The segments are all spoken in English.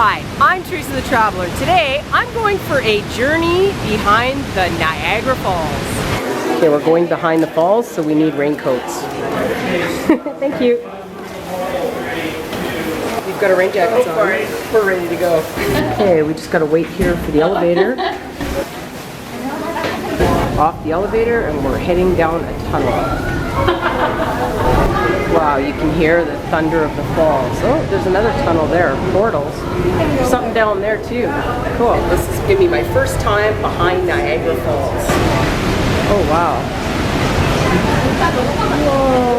Hi, I'm Teresa the Traveler. Today, I'm going for a journey behind the Niagara Falls. Okay, we're going behind the falls, so we need raincoats. Thank you. We've got our rain jackets on. We're ready to go. Okay, we just gotta wait here for the elevator. Off the elevator, and we're heading down a tunnel. Wow, you can hear the thunder of the falls. Oh, there's another tunnel there, portals. There's something down there too. Cool. This is gonna be my first time behind Niagara Falls. Oh wow. Whoa.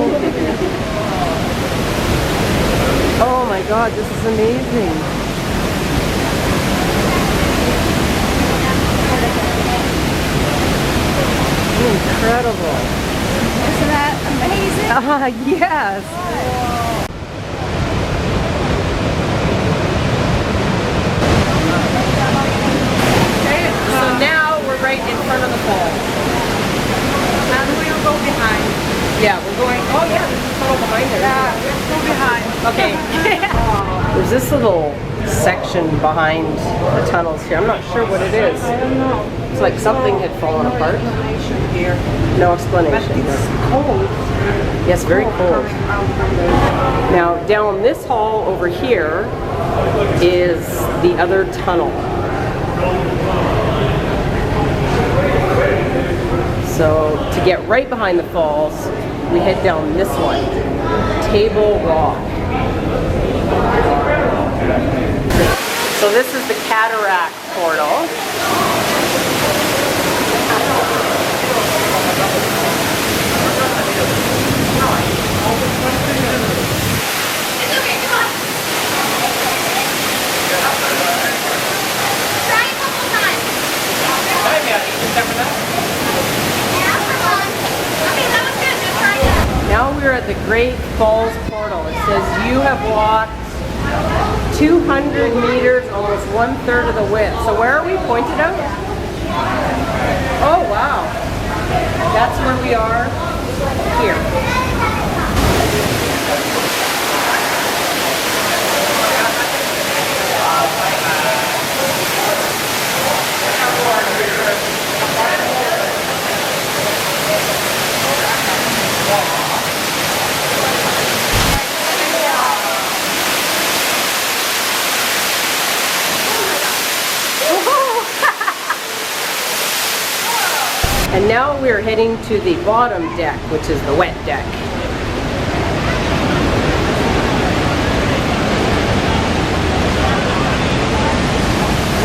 Oh my God, this is amazing. Incredible. Isn't that amazing? Yes. So now we're right in front of the falls. And we'll go behind. Yeah, we're going, oh yeah, there's a tunnel behind there. Yeah, let's go behind. Okay. There's this little section behind the tunnels here. I'm not sure what it is. I don't know. It's like something had fallen apart. Here. No explanation. It's cold. Yes, very cold. Now, down this hall over here is the other tunnel. So, to get right behind the falls, we head down this one, Table Rock. So this is the cataract portal. Now we're at the Great Falls portal. It says you have walked 200 meters, almost 1/3 of the width. So where are we pointed out? Oh wow. That's where we are here. And now we're heading to the bottom deck, which is the wet deck.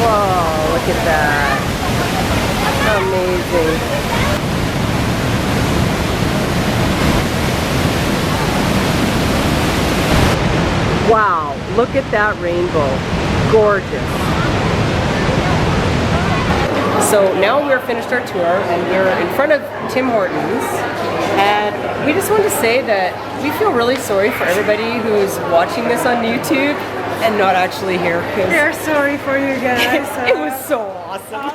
Whoa, look at that. Amazing. Wow, look at that rainbow. Gorgeous. So now we're finished our tour and we're in front of Tim Hortons, and we just want to say that we feel really sorry for everybody who's watching this on YouTube and not actually here. We're sorry for you guys. It was so awesome.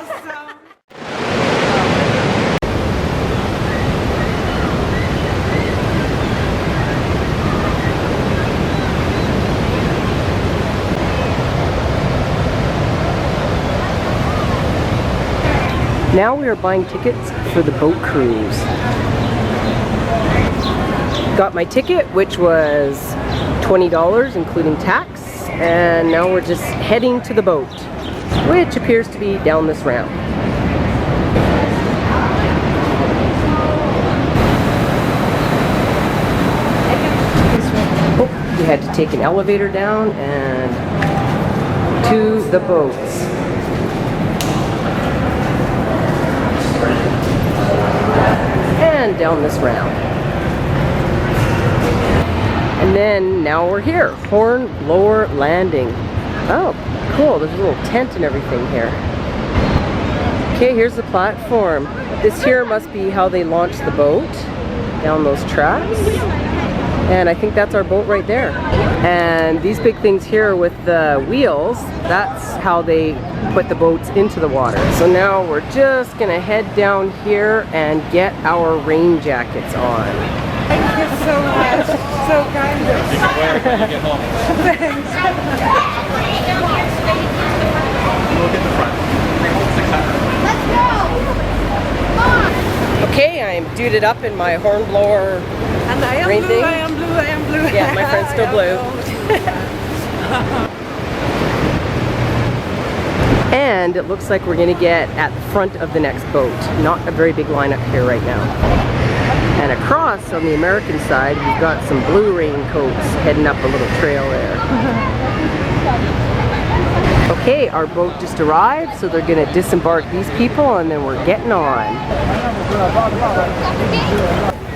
Now we are buying tickets for the boat cruise. Got my ticket, which was $20 including tax, and now we're just heading to the boat, which appears to be down this ramp. Oh, we had to take an elevator down and to the boats. And down this ramp. And then now we're here, Hornblower Landing. Oh, cool, there's a little tent and everything here. Okay, here's the platform. This here must be how they launch the boat, down those tracks. And I think that's our boat right there. And these big things here with the wheels, that's how they put the boats into the water. So now we're just gonna head down here and get our rain jackets on. Thank you so much. So kind of you. You can wear it when you get home. Thanks. Okay, I'm duded up in my Hornblower And I am rain blue, thing. I am blue, I am blue. Yeah, my friend's still blue. And it looks like we're gonna get at the front of the next boat. Not a very big lineup here right now. And across on the American side, we've got some blue raincoats heading up a little trail there. Okay, our boat just arrived, so they're gonna disembark these people and then we're getting on.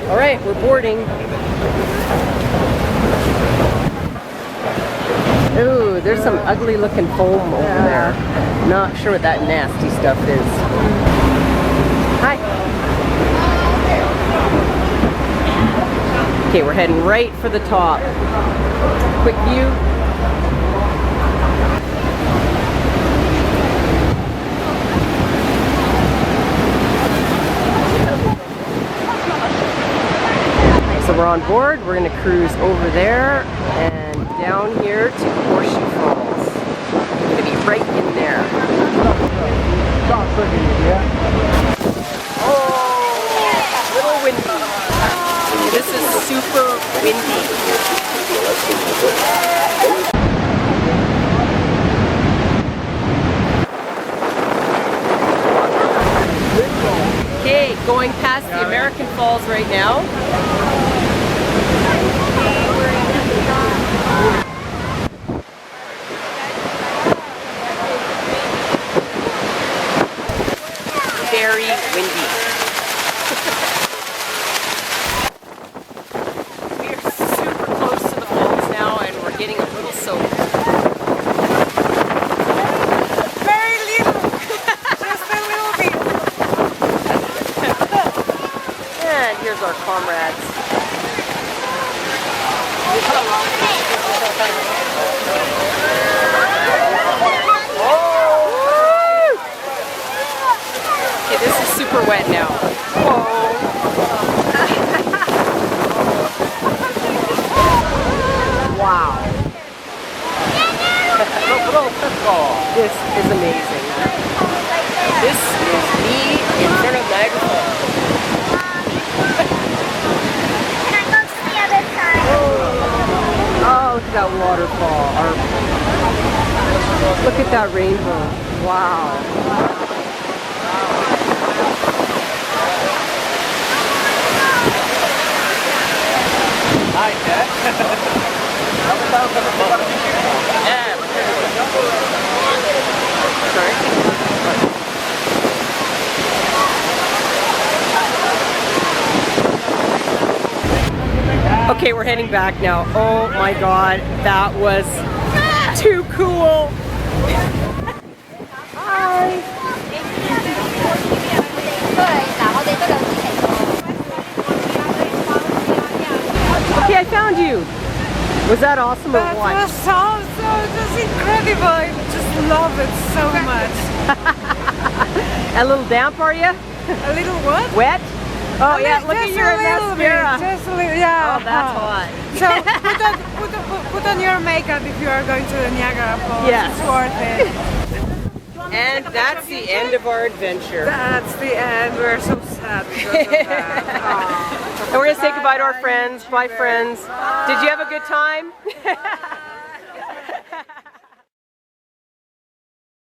All right, we're boarding. Ooh, there's some ugly looking foam over there. Not sure what that nasty stuff is. Hi. Okay, we're heading right for the top. Quick view. So we're on board, we're going to cruise over there and down here to Horseshoe Falls. We're going to be right in there. Oh, little windy. This is super windy. Okay, going past the American Falls right now. Very windy. We are super close to the falls now and we're getting a little soaked. Very little. Just a little bit. And here's our comrades. Okay, this is super wet now. Whoa. Wow. This is amazing. This is me in front of Niagara Falls. Oh, look at that waterfall. Look at that rainbow. Wow. Hi, Dad. Sorry. Okay, we're heading back now. Oh my god, that was too cool. Hi. Okay, I found you. Was that awesome or That what? was just incredible. I just love it so much. A little damp, are you? A little what? Wet? Oh yeah, look at Just your a little mascara. bit, just a little, yeah. Oh, that's hot. So put on your makeup if you are going to the Niagara Falls. Yes. It's worth it. And that's the end of our adventure. That's the end. We're so sad because of that. Aw. And we're gonna say goodbye to our friends. Bye, friends. Did you have a good time?